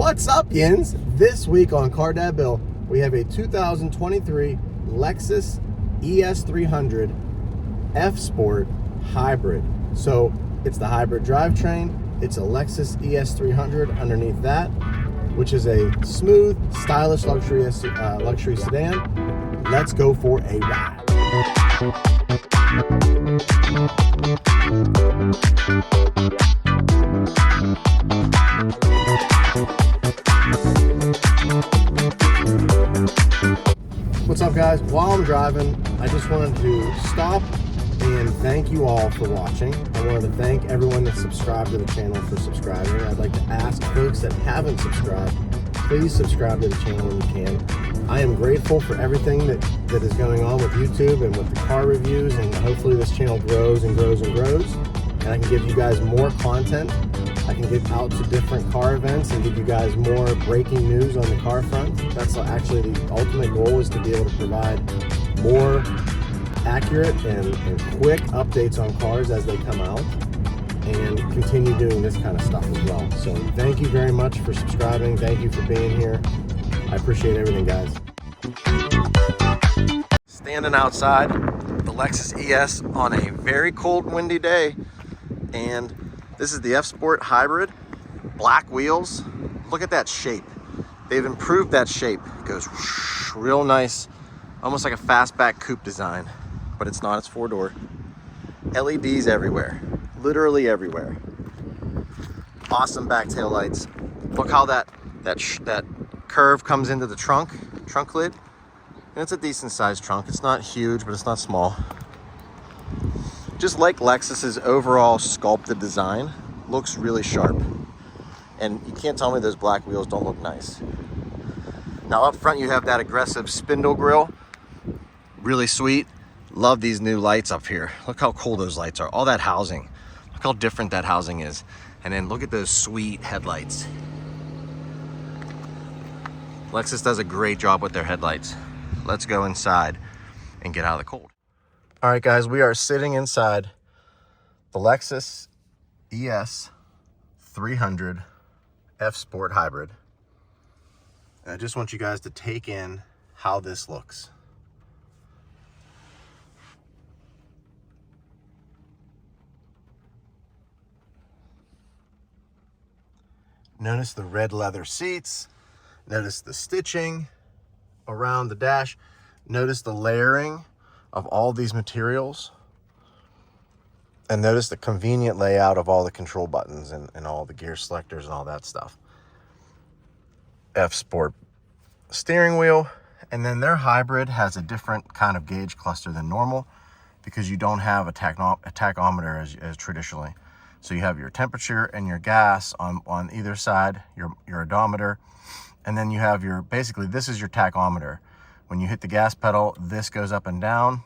What's up, yins? This week on Car Dad Bill, we have a 2023 Lexus ES300 FSport hybrid. So it's the hybrid drivetrain. It's a Lexus ES300 underneath that, which is a smooth, stylish luxury sedan. Let's go for a ride. What's up, guys? While I'm driving, I just wanted to stop and thank you all for watching. I wanted to thank everyone that subscribed to the channel for subscribing. I'd like to ask folks that haven't subscribed, please subscribe to the channel when you can. I am grateful for everything that is going on with YouTube and with the car reviews, and hopefully this channel grows and grows and grows, and I can give you guys more content. I can get out to different car events and give you guys more breaking news on the car front. That's actually the ultimate goal, is to be able to provide more accurate and quick updates on cars as they come out, and continue doing this kind of stuff as well. So thank you very much for subscribing. Thank you for being here. I appreciate everything, guys. Standing outside the Lexus ES on a very cold, windy day, and this is the FSport hybrid, black wheels. Look at that shape. They've improved that shape. It goes whoosh, real nice, almost like a fastback coupe design, but it's not, it's four-door. LEDs everywhere, literally everywhere. Awesome back tail lights. Look how that curve comes into the trunk lid. And it's a decent sized trunk. It's not huge, but it's not small. Just like Lexus's overall sculpted design, looks really sharp. And you can't tell me those black wheels don't look nice. Now up front you have that aggressive spindle grille, really sweet. Love these new lights up here. Look how cool those lights are. All that housing, look how different that housing is. And then look at those sweet headlights. Lexus does a great job with their headlights. Let's go inside and get out of the cold. All right, guys, we are sitting inside the Lexus ES300 FSport hybrid. And I just want you guys to take in how this looks. Notice the red leather seats. Notice the stitching around the dash. Notice the layering of all these materials. And notice the convenient layout of all the control buttons and all the gear selectors and all that stuff. FSport steering wheel. And then their hybrid has a different kind of gauge cluster than normal, because you don't have a tachometer as traditionally. So you have your temperature and your gas on either side, your odometer. And then you have your, basically this is your tachometer. When you hit the gas pedal, this goes up and down.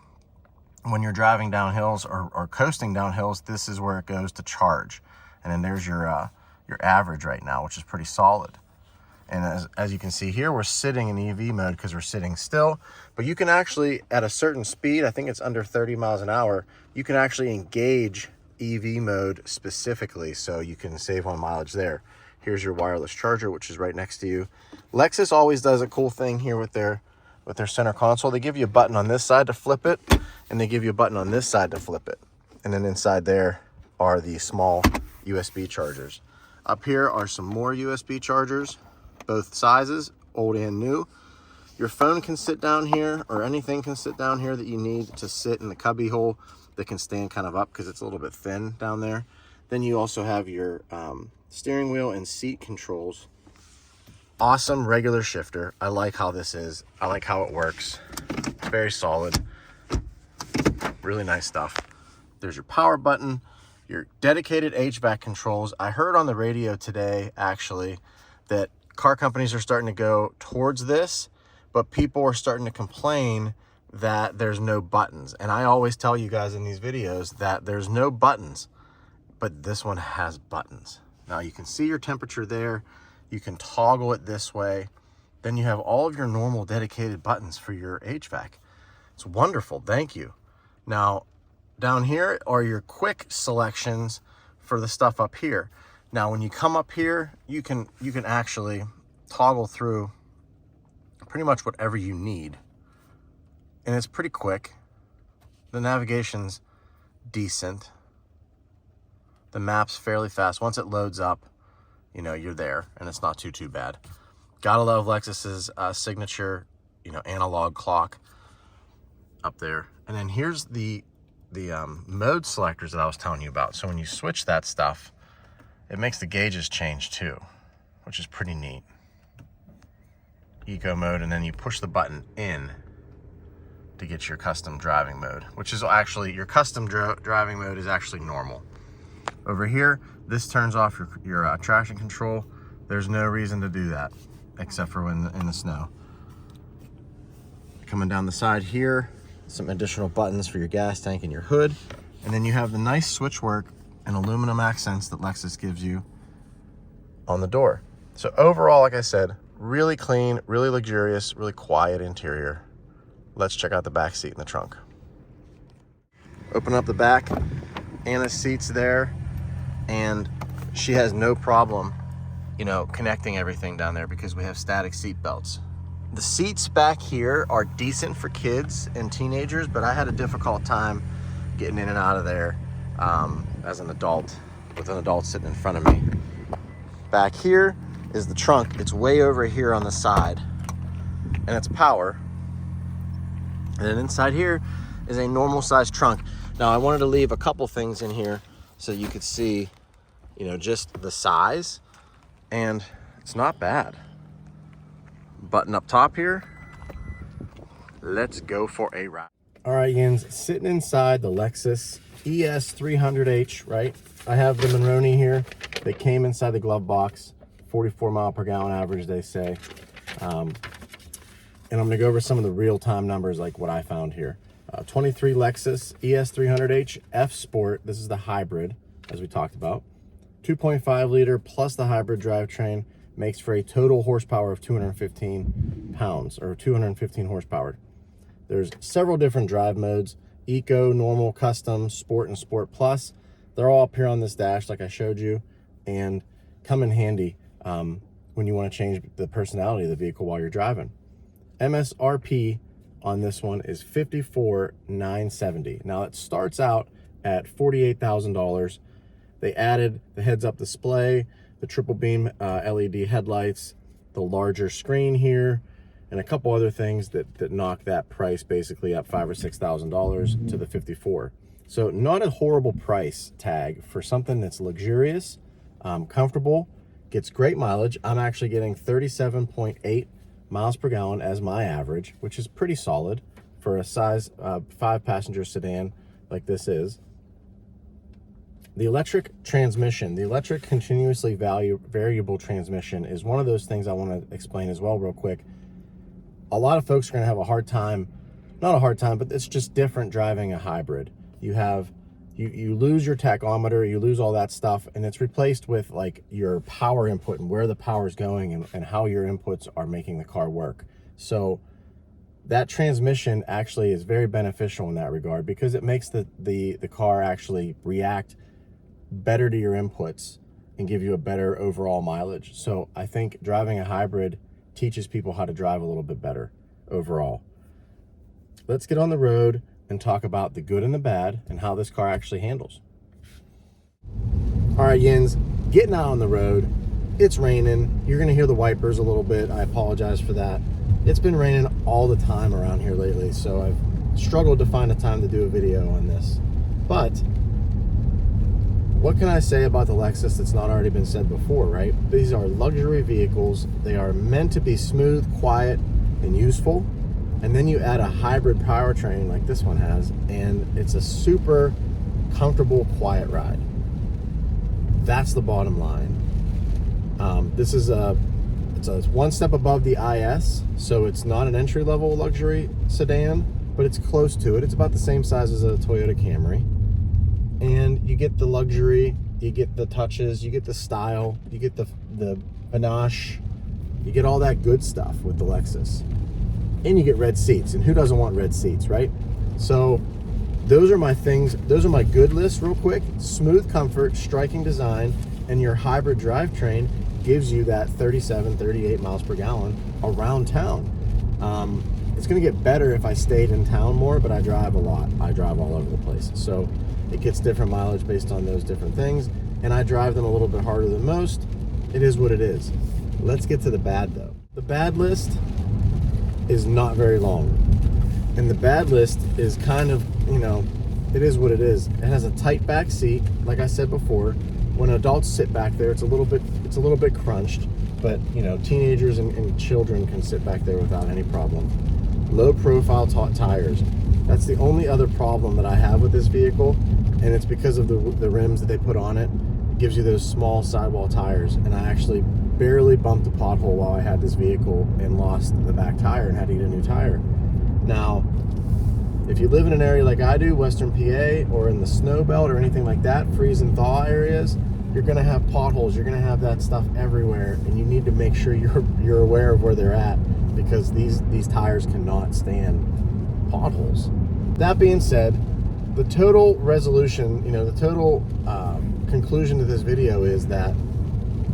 When you're driving down hills or coasting down hills, this is where it goes to charge. And then there's your average right now, which is pretty solid. And as you can see here, we're sitting in EV mode because we're sitting still. But you can actually, at a certain speed, I think it's under 30 miles an hour, you can actually engage EV mode specifically, so you can save on mileage there. Here's your wireless charger, which is right next to you. Lexus always does a cool thing here with their center console. They give you a button on this side to flip it, and they give you a button on this side to flip it. And then inside there are the small USB chargers. Up here are some more USB chargers, both sizes, old and new. Your phone can sit down here, or anything can sit down here that you need to sit in the cubby hole that can stand kind of up because it's a little bit thin down there. Then you also have your steering wheel and seat controls. Awesome regular shifter. I like how this is. I like how it works. It's very solid. Really nice stuff. There's your power button, your dedicated HVAC controls. I heard on the radio today, actually, that car companies are starting to go towards this, but people are starting to complain that there's no buttons. And I always tell you guys in these videos that there's no buttons, but this one has buttons. Now you can see your temperature there. You can toggle it this way. Then you have all of your normal dedicated buttons for your HVAC. It's wonderful, thank you. Now, down here are your quick selections for the stuff up here. Now, when you come up here, you can actually toggle through pretty much whatever you need. And it's pretty quick. The navigation's decent. The map's fairly fast. Once it loads up, you know, you're there, and it's not too bad. Gotta love Lexus's signature, you know, analog clock up there. And then here's the mode selectors that I was telling you about. So when you switch that stuff, it makes the gauges change too, which is pretty neat. Eco mode, and then you push the button in to get your custom driving mode, which is actually, your custom driving mode is actually normal. Over here, this turns off your traction control. There's no reason to do that, except for when in the snow. Coming down the side here, some additional buttons for your gas tank and your hood. And then you have the nice switchwork and aluminum accents that Lexus gives you on the door. So overall, like I said, really clean, really luxurious, really quiet interior. Let's check out the back seat and the trunk. Open up the back, Anna's seat's there, and she has no problem, you know, connecting everything down there because we have static seat belts. The seats back here are decent for kids and teenagers, but I had a difficult time getting in and out of there as an adult, with an adult sitting in front of me. Back here is the trunk. It's way over here on the side, and it's power. And then inside here is a normal size trunk. Now I wanted to leave a couple things in here so you could see, you know, just the size, and it's not bad. Button up top here. Let's go for a ride. All right, Yins, sitting inside the Lexus ES300H, right? I have the Monroney here. They came inside the glove box, 44 mile per gallon average, they say. And I'm gonna go over some of the real-time numbers, like what I found here. 23 Lexus ES300H FSport. This is the hybrid, as we talked about. 2.5 liter plus the hybrid drivetrain makes for a total horsepower of 215 pounds, or 215 horsepower. There's several different drive modes: Eco, Normal, Custom, Sport, and Sport Plus. They're all up here on this dash, like I showed you, and come in handy when you want to change the personality of the vehicle while you're driving. MSRP on this one is $54,970. Now it starts out at $48,000. They added the heads-up display, the triple beam LED headlights, the larger screen here, and a couple other things that knock that price basically up $5,000 or $6,000 to the 54. So not a horrible price tag for something that's luxurious, comfortable, gets great mileage. I'm actually getting 37.8 miles per gallon as my average, which is pretty solid for a size 5-passenger sedan like this is. The electric transmission, the electric continuously variable transmission, is one of those things I want to explain as well real quick. A lot of folks are going to have a hard time, not a hard time, but it's just different driving a hybrid. You have, you lose your tachometer, you lose all that stuff, and it's replaced with like your power input and where the power is going and how your inputs are making the car work. So that transmission actually is very beneficial in that regard, because it makes the car actually react better to your inputs and give you a better overall mileage. So I think driving a hybrid teaches people how to drive a little bit better overall. Let's get on the road and talk about the good and the bad and how this car actually handles. All right, Yins, getting out on the road. It's raining. You're gonna hear the wipers a little bit. I apologize for that. It's been raining all the time around here lately, so I've struggled to find a time to do a video on this. But what can I say about the Lexus that's not already been said before, right? These are luxury vehicles. They are meant to be smooth, quiet, and useful. And then you add a hybrid powertrain like this one has, and it's a super comfortable, quiet ride. That's the bottom line. This is it's one step above the IS, so it's not an entry-level luxury sedan, but it's close to it. It's about the same size as a Toyota Camry. And you get the luxury, you get the touches, you get the style, you get the panache, you get all that good stuff with the Lexus. And you get red seats, and who doesn't want red seats, right? So those are my things, those are my good lists real quick. Smooth comfort, striking design, and your hybrid drivetrain gives you that 37, 38 miles per gallon around town. It's going to get better if I stayed in town more, but I drive a lot. I drive all over the place. So it gets different mileage based on those different things, and I drive them a little bit harder than most. It is what it is. Let's get to the bad, though. The bad list is not very long. And the bad list is kind of, it is what it is. It has a tight back seat, like I said before. When adults sit back there, it's a little bit crunched, but teenagers and children can sit back there without any problem. Low profile tires. That's the only other problem that I have with this vehicle, and it's because of the rims that they put on it. It gives you those small sidewall tires, and I actually barely bumped a pothole while I had this vehicle and lost the back tire and had to get a new tire. Now, if you live in an area like I do, Western PA, or in the snow belt or anything like that, freeze and thaw areas, you're going to have potholes. You're going to have that stuff everywhere, and you need to make sure you're aware of where they're at, because these tires cannot stand potholes. That being said, the total resolution, the total conclusion to this video is that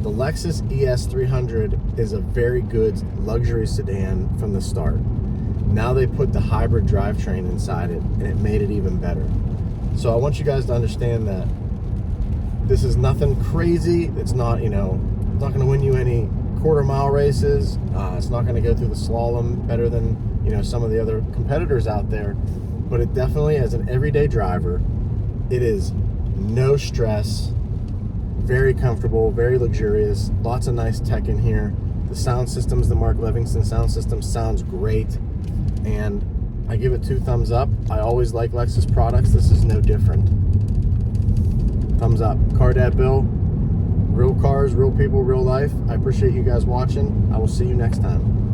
the Lexus ES300 is a very good luxury sedan from the start. Now they put the hybrid drivetrain inside it, and it made it even better. So I want you guys to understand that this is nothing crazy. It's not, it's not going to win you any quarter-mile races. It's not going to go through the slalom better than, some of the other competitors out there. But it definitely, as an everyday driver, it is no stress, very comfortable, very luxurious, lots of nice tech in here. The sound system's the Mark Livingston sound system, sounds great, and I give it 2 thumbs up. I always like Lexus products. This is no different. Thumbs up. Car Dad Bill, real cars, real people, real life. I appreciate you guys watching. I will see you next time.